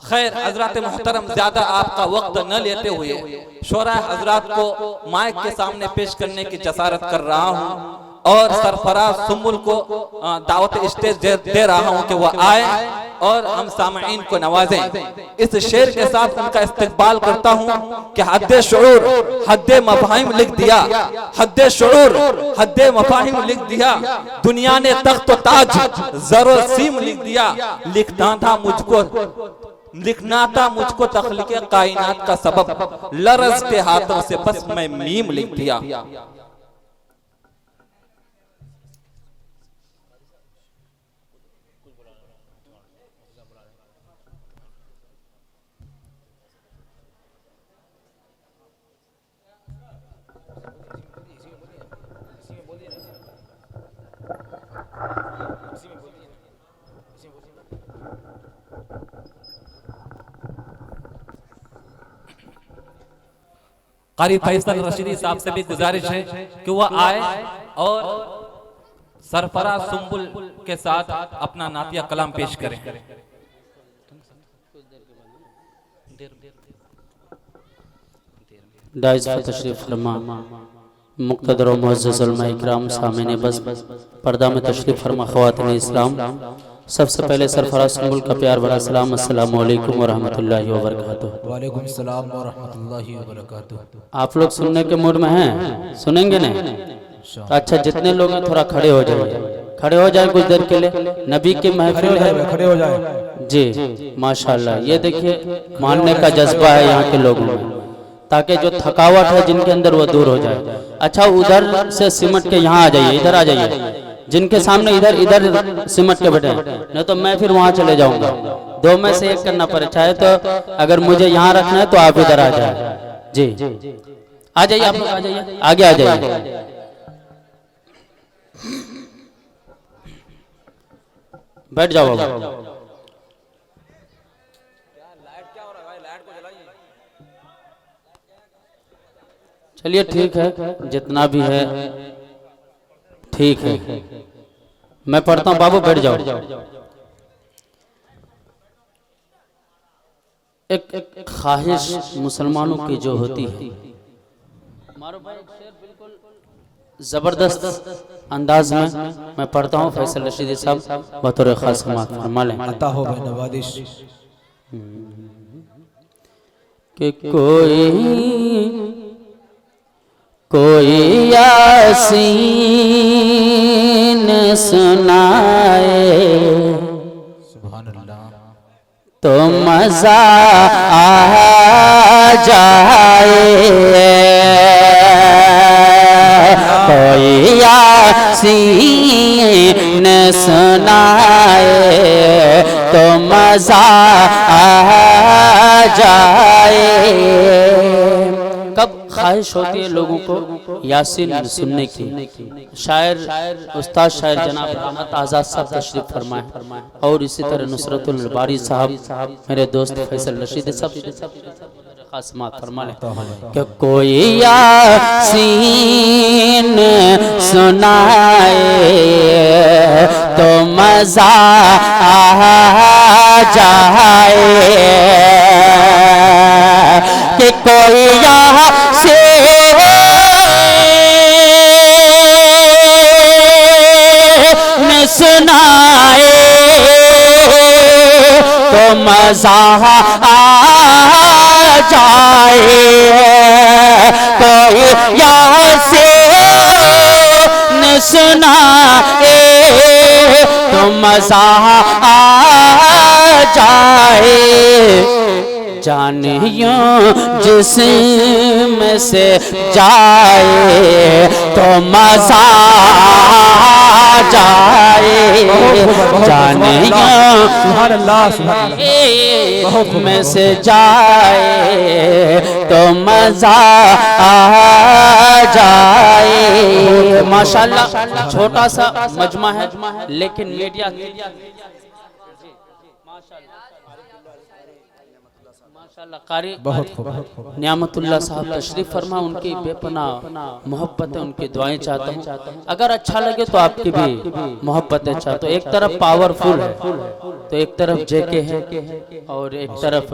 खैर हजरत मोहतरम ज्यादा आपका वक्त न लेते हुए शोरा हजरात को माइक के सामने पेश करने की जसारत कर रहा हूँ और सरफराज सुम्बुल को दावत स्टेज दे रहा हूँ कि वह आए और हम सामईन को नवाजें। इस शेर के साथ उनका इस्तकबाल करता हूँ कि हद्दे शुऊर हद्दे मफाहिम लिख दिया, हद्दे शुऊर हद्दे मफाहिम लिख दिया, दुनिया ने तख्त ताज जरो सीम लिख दिया। लिखना था मुझको तख्लीक़े कायनात का सबब, लरज़ते हाथों से बस मैं मीम लिख दिया। कारी फैसल रशीदी साहब से भी गुजारिश है कि वह आए और सरफराज सुम्बुल के साथ अपना नातिया कलाम पेश करें। दाइज़ तशरीफ फरमा मुक़्तदर और मुअज़्ज़ज़ उलमा इकराम सामने बस पर्दा में तशरीफ फरमा ख़वातीन इस्लाम, सबसे पहले सरफराज सुम्बुल का प्यार भरा सलाम, अस्सलामु अलैकुम व रहमतुल्लाहि व बरकातुहू। वालेकुम सलाम व रहमतुल्लाहि व बरकातुहू। आप लोग सुनने के मूड में हैं? सुनेंगे नहीं? अच्छा जितने लोग हैं थोड़ा खड़े हो जाइए, खड़े हो जाए कुछ देर के लिए, नबी की महफिल है, खड़े हो जाए जी माशाल्लाह। ये देखिए मानने का जज्बा है यहाँ के लोगों में, ताकि जो थकावट है जिनके अंदर वो दूर हो जाए। अच्छा उधर से सिमट के यहाँ आ जाइए, इधर आ जाइए, जिनके सामने इधर सिमट के बैठे, नहीं तो मैं फिर वहाँ चले जाऊंगा। दो में से एक करना पड़े, चाहे तो अगर मुझे यहाँ रखना है तो आप इधर आ जाए। जी आ जाइए, आप लोग आ जाइए, आगे आ जाइए। बैठ जाओ बाबा। चलिए ठीक है, जितना भी है ठीक है, मैं पढ़ता हूँ बाबू, बैठ जाओ। एक ख्वाहिश मुसलमानों की जो होती है, जबरदस्त अंदाज में मैं पढ़ता हूँ। फैसल रशीदी साहब बतौर खास फरमा लें। अता हो नवादिश कि कोई यासीन सुनाए तो मजा आ जाए, कोई यासीन सुनाए तो मजा आ जाए। कब ख्वाहिश होती है लोगों को यासीन सुनने की? शायर उस्ताद शायर जनाब रहमत आज़ाद साहब तशरीफ फरमाए, और इसी तरह नुसरतुल बारी साहब, मेरे दोस्त फैसल रशीद साहब खास फरमा ले कि कोई यासीन सुनाए तो मजा आ जाए, कि कोई यासीन सुनाए तो मजा आ जाए, कोई यासीन सुनाए तो मजा आ जाए। जानियों जिस्म से जाए तो मजा आ जाए, जानियों में से जाए तो मजा आ जाए। माशाल्लाह छोटा सा मजमा है लेकिन मीडिया कारी बहुत खूब। नियामतुल्लाह साहब तशरीफ फरमा, उनकी बेपना मोहब्बत है, उनकी दुआएं चाहता हूँ। अगर अच्छा लगे तो आपकी भी मोहब्बत है चाहता हूँ। एक तरफ पावरफुल है तो एक तरफ जेके है और एक तरफ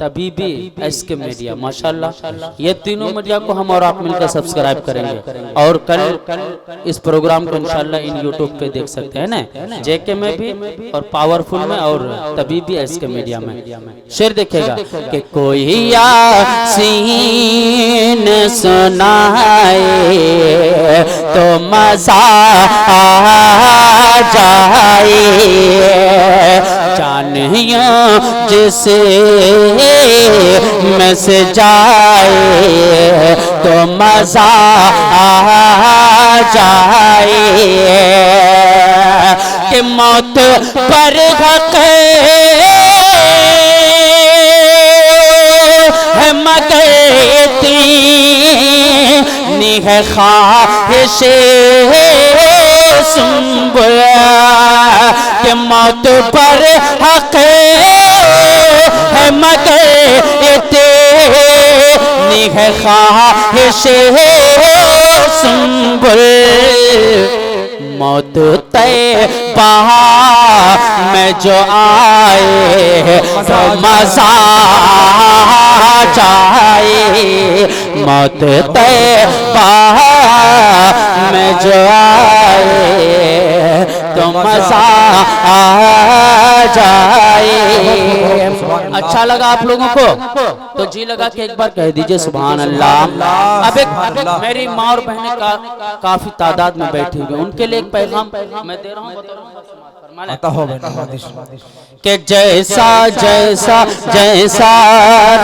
तबीबी एसके मीडिया। माशाल्लाह ये तीनों मीडिया को हम और आप मिलकर सब्सक्राइब करेंगे और कल इस प्रोग्राम को इंशाल्लाह इन यूट्यूब पे देख सकते हैं ना, जेके में भी और पावरफुल में और तबीबी एसके मीडिया में। शेर देखेगा कि कोई यासीन सुनाए तो मजा आ जाए, जानियो जिसे में से जाए तो मजा आ जाए, कि मौत पर हक है मगर इतनी है ख्वाहिश सुंबुल, कि मौत पर हक है मगर इतनी है ख्वाहिश सुंबुल, मौत तैबा में जो आए तो मजा आ जाए, मौत तैबा में जो आए तो मजा आ जाए। अच्छा लगा आप लोगों को तो जी लगा के एक बार कह दीजिए सुभान अल्लाह। अब एक मेरी माँ और बहनें काफी तादाद में बैठी हुई, उनके लिए एक पैगाम मैं दे रहा हूँ कि जैसा जैसा जैसा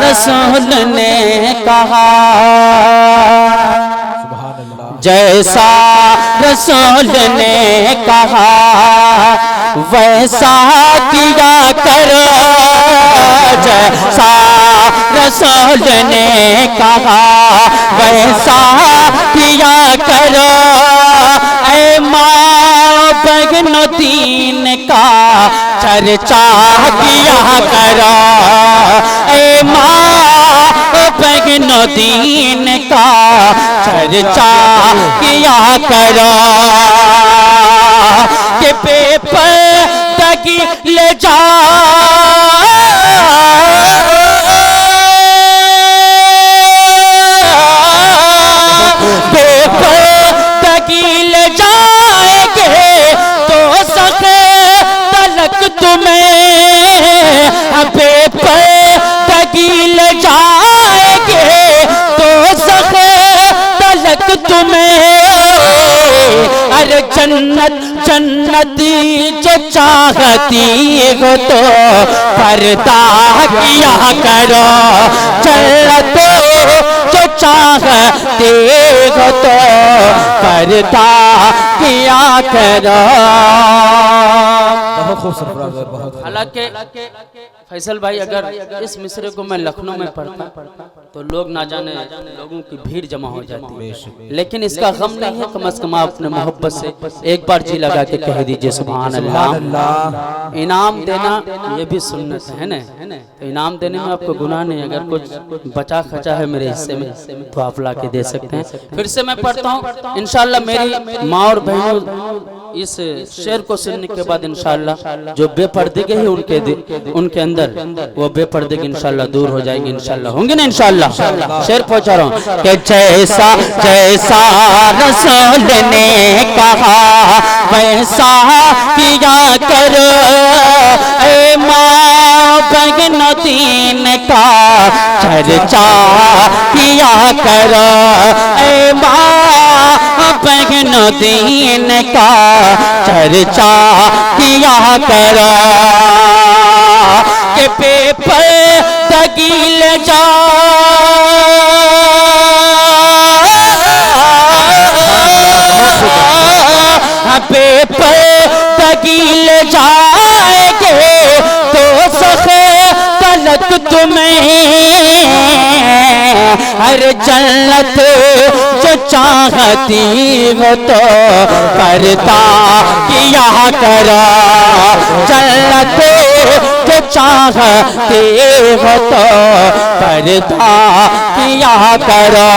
रसूल ने कहा, जैसा रसूल ने कहा वैसा किया करो, जैसा रसूल ने कहा वैसा किया करो, ऐ माँ बहनों दीन का चर्चा किया करो, ऐ माँ बहनों दीन का चर्चा किया करो, कि पेपर तक ले जा जन्नत जन्नती जो चाहती हो तो पर्दा किया करो, जन्नत जो चाहती हो तो पर्दा किया करो। बहुत खूब सरफराज, बहुत। हालांकि फैसल भाई अगर इस मिसरे को मैं लखनऊ में पढ़ता तो लोग ना जाने लोगों की भीड़ जमा हो जाती, लेकिन इसका गम नहीं है। कम से कम आप अपने मोहब्बत से एक बार जी लगा के कह दीजिए सुभान अल्लाह। इनाम देना ये भी सुन्नत है ना, तो इनाम देने में आपको गुनाह नहीं। अगर कुछ बचा खचा है मेरे हिस्से में तो आप ला के दे सकते हैं। फिर से मैं पढ़ता हूँ इंशाल्लाह। मेरी माँ और बहनों इस शेर को सुनने के बाद इंशाल्लाह जो बेपर्दगी है उनके अंदर वो बेपर्दगी इंशाल्लाह दूर हो जाएगी, इंशाल्लाह होंगे ना इंशाल्लाह। शेर पहुंचा रहा हूँ कि जैसा जैसा रसूल ने कहा वैसा किया करो, ऐ माँ बहनों दीन का चर्चा किया करो, ऐ माँ बहनों दीन का चर्चा किया करो, के पेपर तकील जा पेपर तकील जाएंगे तो सखे तलक तुम्हें हर जन्नत जो चाहती हो तो पर्दा किया करो, जन्नत जो चाहते हो तो पर्दा किया करो।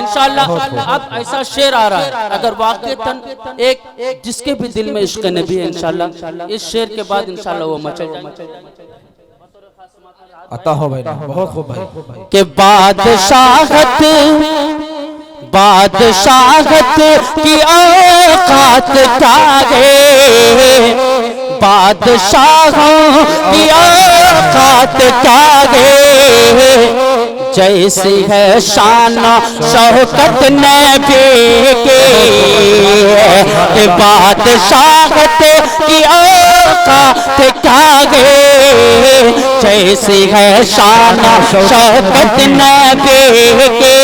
इंशाअल्लाह अब ऐसा शेर आ रहा है, अगर वाक़ईतन एक जिसके भी दिल में इश्क नबी है, इंशाअल्लाह इस शेर के बाद इंशाअल्लाह वो मचल जाएगा। अता हो भाई, बहुत खूब भाई। के बादशाहत की औकात क्या है, बादशाहों की औकात क्या है, जैसी है शान शौकत नबी के, बादशाहत की औकात क्या है, जैसी है शान शौकत नबी के,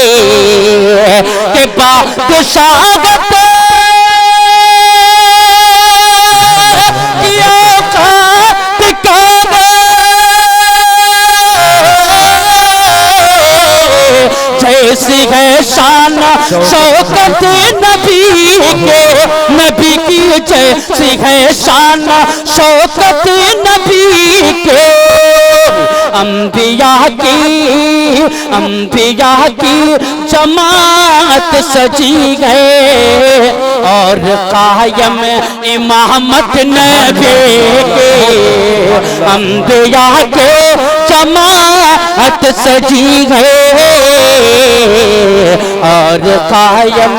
बादशाहत की औकात क्या जैसी है शान शौकत नबी के, नबी की जैसी है शान शौकत नबी के, अंबिया की जमात सजी है और कायम इमामत नबी के, अंबिया के जमात सजी है और कायम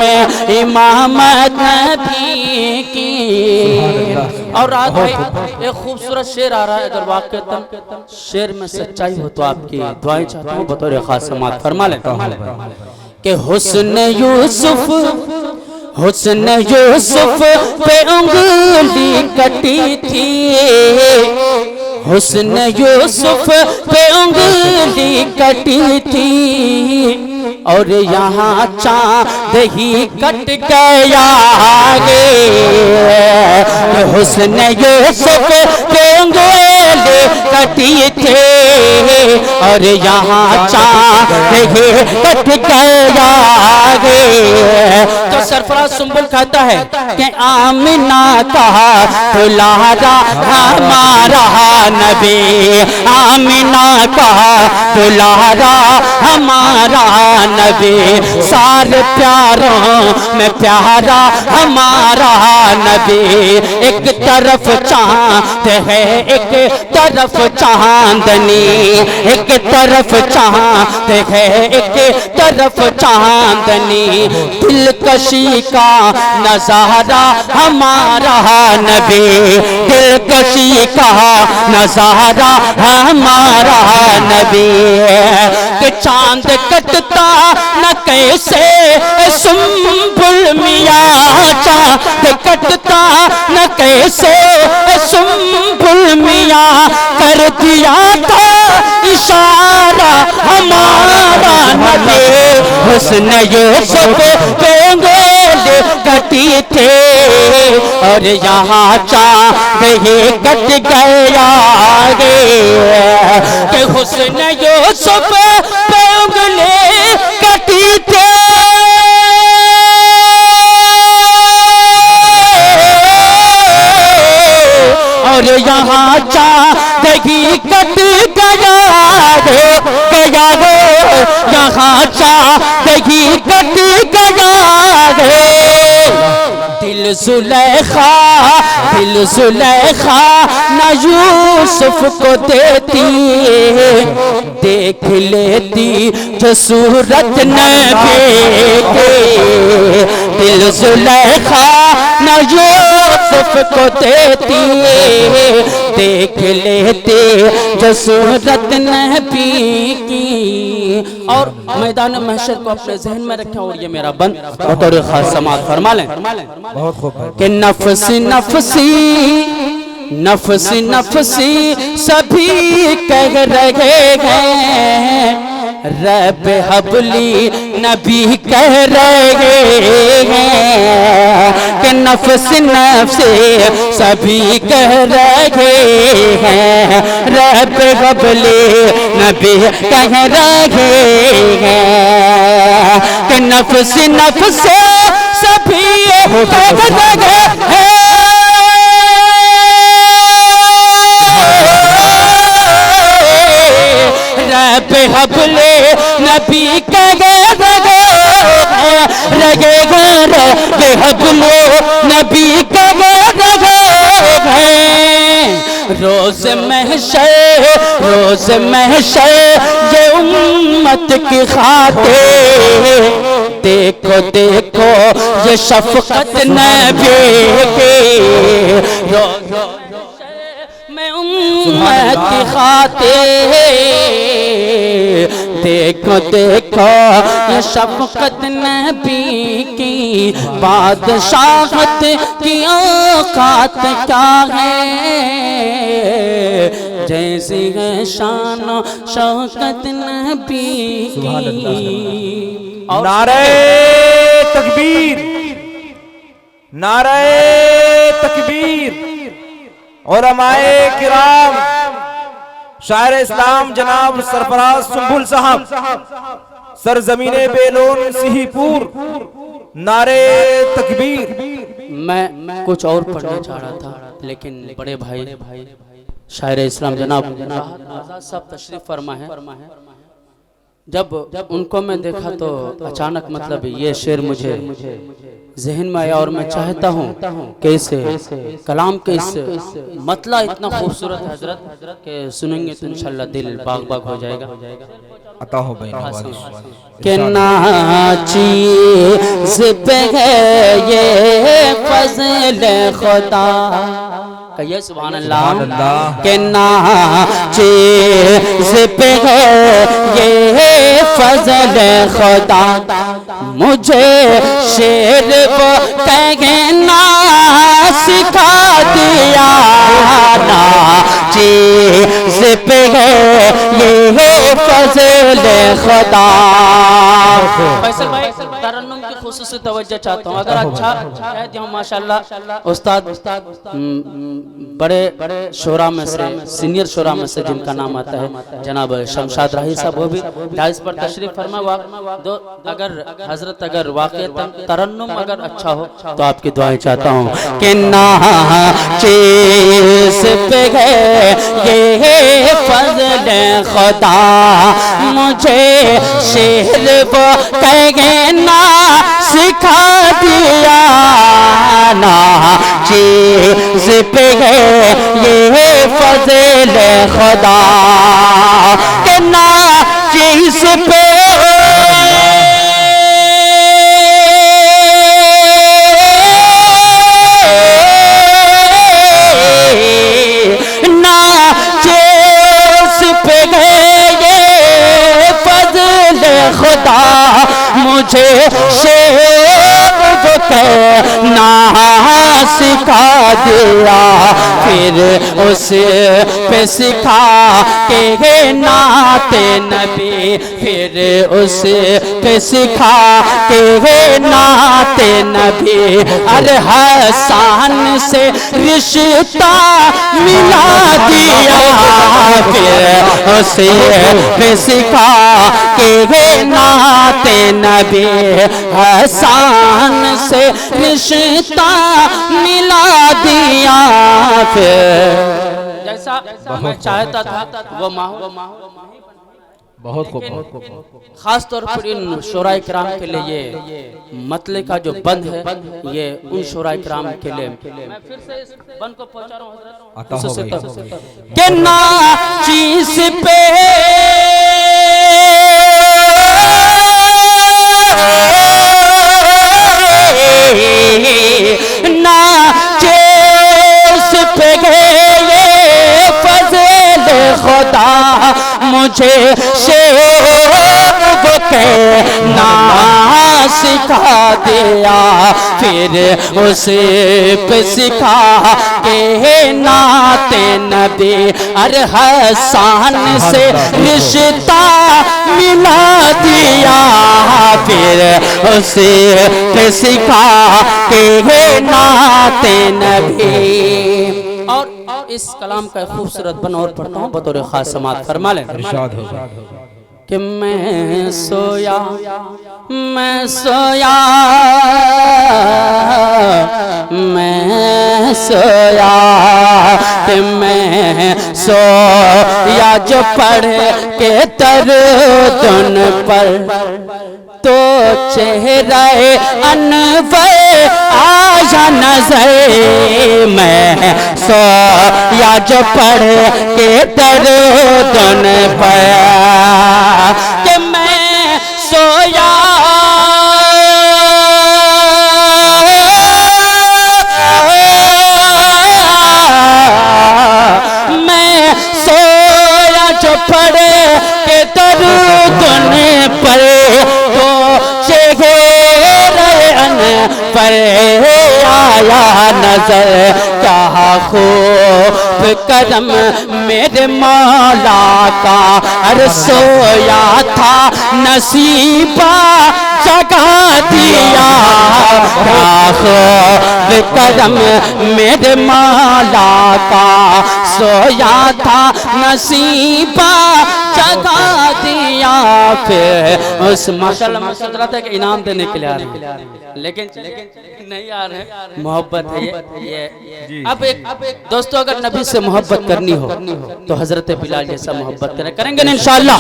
इमामत नबी की। और रात भाई एक खूबसूरत शेर आ रहा है, अगर वाक़ईतन शेर में सच्चाई हो तो आपकी दुआएं चाहता हूँ बतौर खास समाअत फरमा लेता हूँ कि हुस्न यूसुफ पे उंगली कटी थी, हुस्न यूसुफ पे उंगली कटी थी और यहाँ चाँद ही कट गया गे, हुस्न यूसुफ पे उंगली कटी थी और यहाँ चाँद ही कट गया गे। तो सरफराज सुंबुल कहता है कि आमिना कहा दुलारा हमारा नबी, आमिना कहा दुलारा हमारा नबी, सारे प्यारों में प्यारा हमारा नबी, एक तरफ चाँद है एक तरफ चांदनी, एक तरफ चाँद है एक तरफ चांदनी, दिलकशी का नजारा हमारा नबी, दिलकशी का नजारा हमारा नबी, कि चांद कटता न कैसे सुंबुल मियाँ, चांद कटता न कैसे सुंबुल मियाँ, कर दिया था इशारा हमारा नबी, हुस्न यूसुफ पे उंगली कटी थे और यहाँ चाँद ही कट गया गे, कि हुस्न यूसुफ पे उंगली कटी थे और यहाँ चाँद ही कट गया गे, यहाँ चाँद ही कट गया गे। दिल जुलेखा न यूसुफ को देती, देख लेती जो सूरत नबी की, दिल जुलेखा न यूसुफ को देती, देख लेते जो सूरत नबी की। और मैदान महशर को अपने जहन में रखें और ये मेरा बंद बतौर खास समाअत फरमा लें कि नफसी नफसी सभी कह रहे हैं, रब हबली नबी कह रहे हैं, कि नफसी सभी कह रहे हैं, रब हबली नबी कह रहे हैं, कि नफसी सभी कह रहे हैं रब हबले नबी के रगे रगे रब हबले नबी के रगे रोज महशर ये उम्मत की खातिर देखो देखो ये शफकत नबी की मैं उम्मत की खातिर देखो देखो ये शफकत नबी की बादशाहत की औकात क्या है जैसी है शान शौकत नबी की। नारे तकबीर, नारे तकबीर। उलमाए किराम, शायर इस्लाम जनाब सरफराज सुंबुल साहब, सरजमीने बेलोन सिहीपुर, नारे तकबीर। मैं कुछ और पढ़ना चाह रहा था लेकिन बड़े भाई शायर इस्लाम जनाब आजाद साहब तशरीफ फरमा है। जब उनको मैं देखा तो अचानक मतलब ये शेर मुझे जहन में आया और मैं चाहता हूँ कि इस कलाम के इस मतला इतना खूबसूरत है हजरत के सुनेंगे तो इंशाल्लाह दिल बाग बाग हो जाएगा। अता हो भाई के नाचीज़ पे है ये फज़ल खुदा, कहिए सुभान अल्लाह। के नाचीज़ पे है ये फज़ल खुदा, मुझे शेर वो कहना सिखा दिया। नाचीज़ पे है ये फज़ल खुदा। फैसल भाई तरन्नुम की खुसूसी तवज्जो चाहता हूँ, अगर अच्छा कह दिया माशाल्लाह। उस्ताद बड़े शोरा में से सीनियर शोरा में से जिनका नाम आता है जनाब शमशाद राही साहब, वो भी डाइस पर तशरीफ फरमा। दो अगर हजरत अगर वाक़ई तरन्नुम अगर अच्छा हो तो आपकी दुआएं चाहता हूँ। कि नाचीज़ पे गए ये फज़ल खुदा, मुझे शेर वो कहना सिखा दिया। नाचीज़ पे गए ये फज़ल खुदा, के नाचीज़ पे खुदा, मुझे शेर वो कहना सिखा दिया। फिर उस पे सिखा के नाते नबी, फिर उस पे सिखा के नाते नबी। अरे हसन से रिश्ता मिला दिया, फिर उसे पे सिखा के नाते नबी। हसन से रिश्ता मिला दिया, फिर जैसा मैं चाहता था वो माहौल बहुत खूब। खास तौर पर इन शोराए किराम के लिए ये मतले का जो बंद है ये उन शोराए किराम के लिए मैं फिर से इस बंद को पहुंचा रहा हूं हजरत। के नाचीज़ पे नाचीज़ पे गए फज़ल खुदा, मुझे शेर वो कहना सिखा दिया। फिर उसे पे सिखा के नाते नबी। अरे हसन से रिश्ता मिला दिया, फिर उसे पे सिखा के नाते नबी। और इस कलाम का खूबसूरत बन और पढ़ता हूँ बतौर खास समात फरमा लें। कि मैं सोया मैं सोया मैं सोया कि मैं सोया जो पढ़ के तर्जुन पर तो चेहरा अनवर आया नजर। मैं सोया जो पढ़ के तर्जुन पर कि मैं सोया मैं सोया जो पढ़ के तर्जुन पर तो चेहरे पर आया नजर। क्या खूब करम मेरे मौला का, अरे सोया था नसीबा जगा दिया। क्या खूब करम मेरे मौला का, सोया था नसीबा जगा दिया। फिर उस माशाल्लाह मैं सोच रहा था कि इनाम देने के लिए आ रहे हैं, लेकिन नहीं आ रहे। मोहब्बत है ये। अब एक दोस्तों, अगर नबी से मोहब्बत करनी हो तो हजरत बिलाल जैसा मोहब्बत करेंगे ना इंशाअल्लाह।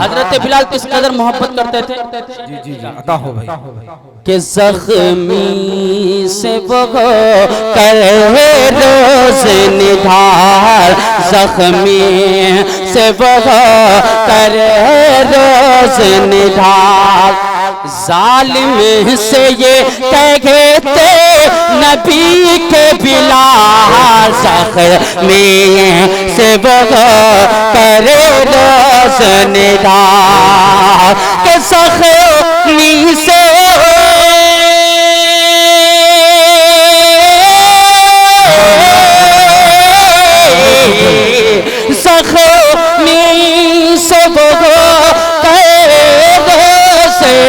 हजरत बिलाल किस कदर मोहब्बत करते थे? जी जी जी, अता हो भाई। कि जख्मी से वो करे रोज निधार, जख्मी से वो करे रोज निधार। जालिम से ये कहते नबी के बिलाल, जख्मी से वो करे रोज निधार। कि जख्मी से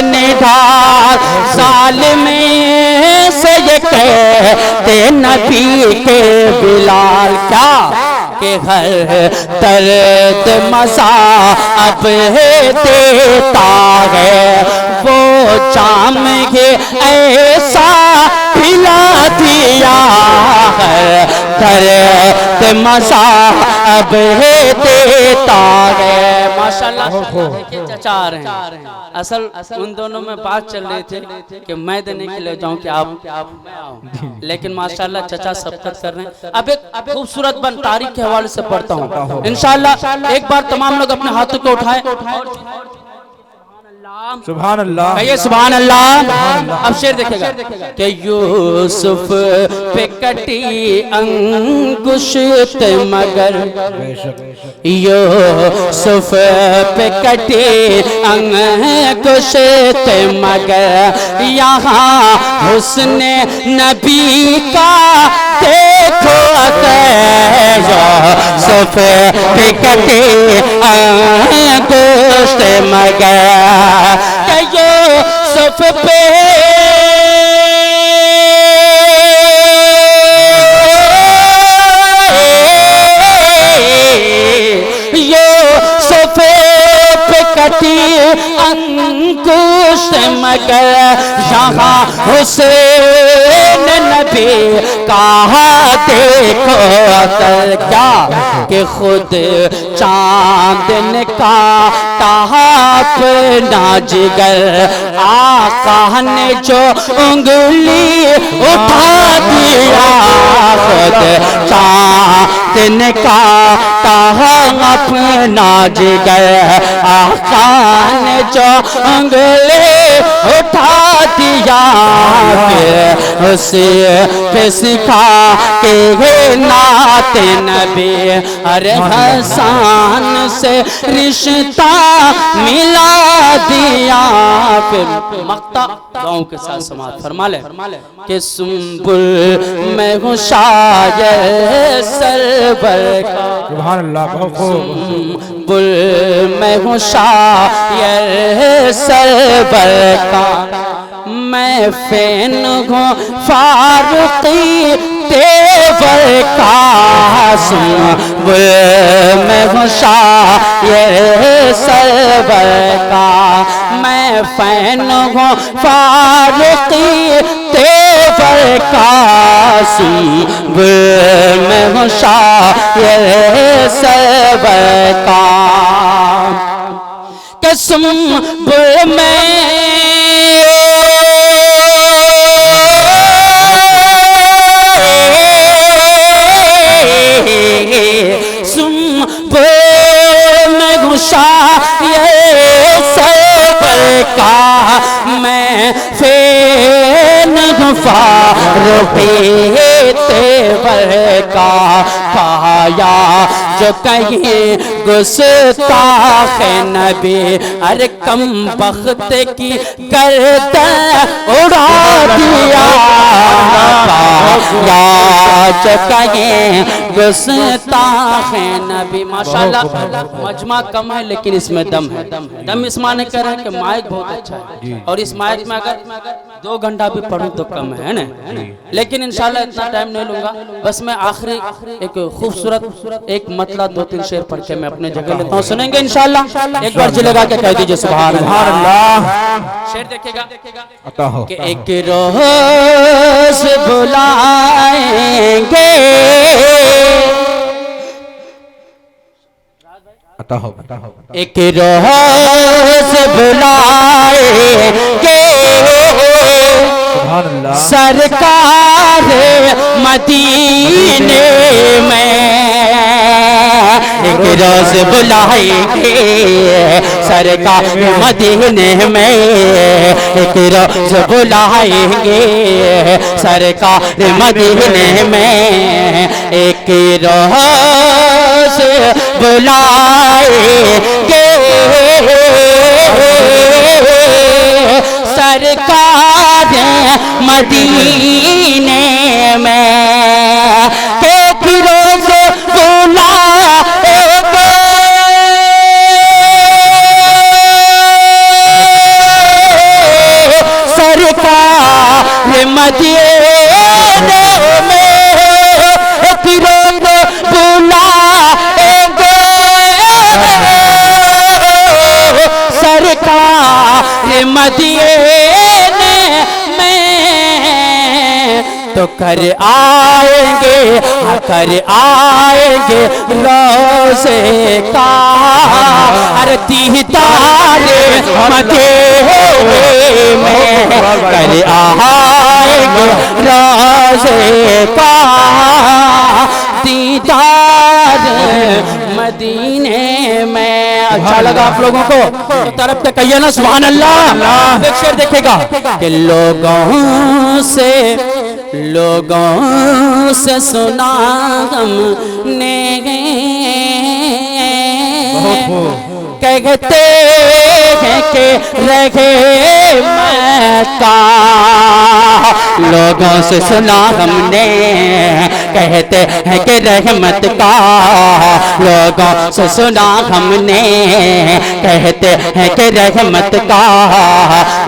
निधार, जालिम से ये कहते नबी के बिलाल। क्या कि हर दर्द मजा अब देता है, वो जाम ये ऐसा पिला दिया। हर दर्द मजा अब देता है। माशाल्लाह देखिए चचा आ रहे हैं। असल उन दोनों में बात चल रही थी कि मैं देने के लिए जाऊं कि आप, लेकिन माशाल्लाह चचा सबकत कर रहे हैं। अब एक खूबसूरत बन तारीख के हवाले से पढ़ता हूं इंशाल्लाह। एक बार तमाम लोग अपने हाथों को उठाएं। सुभान अल्लाह, कहिए सुभान अल्लाह। अब शेर देखेगा कि यूसुफ पे कटी अंगुष्त मगर, यूसुफ पे कटी अंगुष्त मगर, यहाँ हुस्न नबी का देखो यूसुफ पे कटी अंगुष्त मगर। यूसुफ पे यूसुफ पे कटी अंकुश मगर, यहाँ हुसैन नबी कहा देखो अतर। क्या कि खुद चांदन का ताप नाजिगर, आका ने जो उंगली उठा दिया। खुद चांदन का ताप नाजिगर, आका ने जो उंगली उठा दिया। फिर उसे पे सिखा के नाते नबी, अरे हसन से रिश्ता मिला दिया। फिर मक्ता गाँव के साथ समाज फरमा ले कि सुम्बुल मैं हूँ शायर सरवर का, सुभान अल्लाह, बहुत खूब। सुम्बुल मैं हूँ शायर सरवर का, मैं फैन हूँ फारूकी तेवर का। सुम्बुल मैं हूँ शायर सरवर का मैं फैन हूँ फारूकी तेवर का मैं हूँ शायर सरवर का कसम में मैं फैन फारूकी तेवर का पाया जो कहीं गुस्ताख नबी अरे कम बख्त की गर्दन उड़ा दिया पाया जो कहीं गुस्ताख नबी। माशाल्लाह मजमा कम है लेकिन इसमें दम है। दम इस माने कर रहे हैं कि माइक बहुत अच्छा है और इस माइक में अगर 2 घंटा भी पढ़ूं तो कम है ना, लेकिन इंशाल्लाह इतना टाइम नहीं लूंगा। बस मैं आखिरी एक खूबसूरत एक मतला 2-3 शेर पढ़ के मैं अपने जगह लेता हूँ, सुनेंगे इंशाल्लाह। एक बार जी लगा के कह दीजिए सुभान अल्लाह। शेर देखेगा अता हो कि एक रोज बुलाएंगे अता हो एक रोज बुलाएंगे सुभान अल्लाह सरकार मदीने में एक रोज बुलाएंगे सरकार मदीने में एक रोज बुलाएंगे सरकार मदीने में एक रोज बुलाएंगे सरकार मदीने में एक रोज बुलाएंगे सरकार मदीने में एक रोज बुलाएंगे सरकार मदीने में तो कर आएंगे रोज़े का अरे दीदारे मदीने में कर आएंगे रोज़े का दीदार मदीने में। अच्छा लगा आप लोगों को तो तरफ से कहिए ना सुभान अल्लाह। एक शेर देखेगा कि लोगों से सुना हमने कहते हैं कि रहे मक्का लोगों से सुना हमने कहते हैं कि रहमत का लोगों से सुना हमने कहते हैं कि रहमत का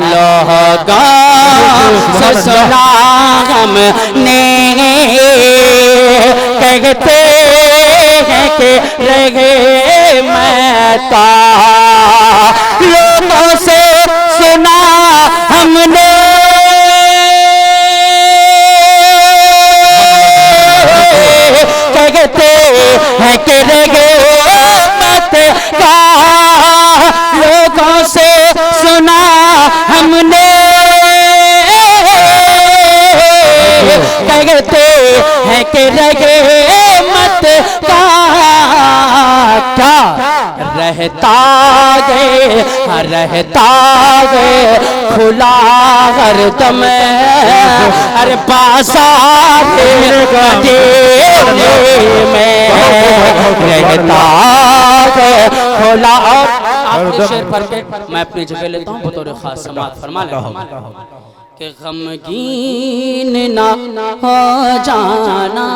लोगों से सुना हमने कहते हैं कि रहमत का लोगों से सुना हमने कहते हैं कि रहमत का लोगों से सुना हमने कहते हैं कि रहमत का क्या रहता गे खुला हरदम अरे बाजार में रहता गे खुला। और आखिरी शेर पढ़ के मैं अपनी जगह लेता हूँ बतौर खास समाअत फरमा लेता हूँ कि गमगीन ना हो जाना।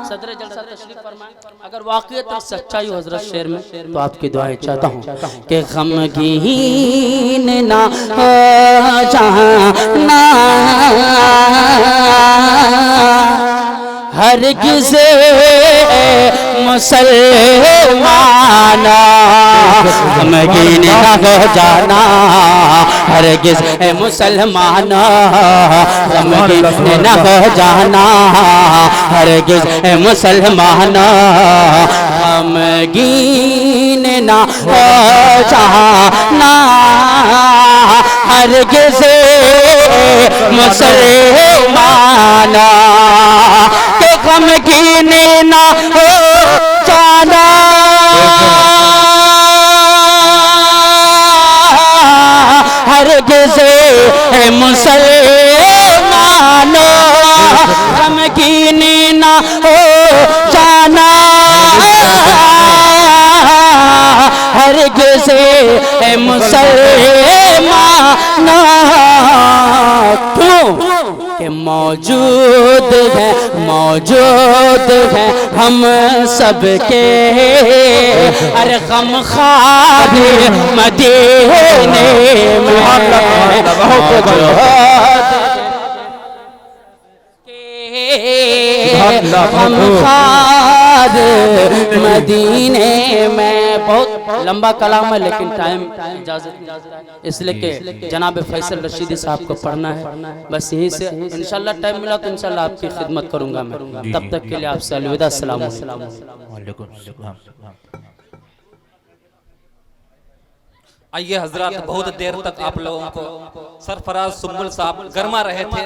सदर जलसा तशरीफ फरमाएं। अगर वाक़ईतन सच्चाई हो हज़रत शेर में तो आपकी दुआएं चाहता हूँ कि गमगीन ना हो जाना हरगिज़ मुसलमान गमगीन न हो जाना, हरगिज़ मुसलमान गमगीन न हो जाना, हरगिज़ मुसलमान गमगीन न हो जाना, हरगिज़ मुसलमान के गमगीन न हो जाना, हरगिज़ मुसलमान गमगीन न हो जाना, हरगिज़ मुसलमान क्यों कि मौजूद है हम सबके, अरे गम ख़ार मदीने में हम ख़ार मदीने में। बहुत लंबा कलाम है लेकिन टाइम इजाज़त, इसलिए कि जनाब फैसल रशीदी साहब को पढ़ना है, बस यहीं से इंशाल्लाह टाइम मिला तो इंशाल्लाह आपकी खिदमत करूंगा मैं। तब तक के लिए आपसे अलविदा, अस्सलाम वालेकुम। आइए हजरत, बहुत देर तक आप लोगों को सरफराज सुम्बुल साहब गरमा रहे थे।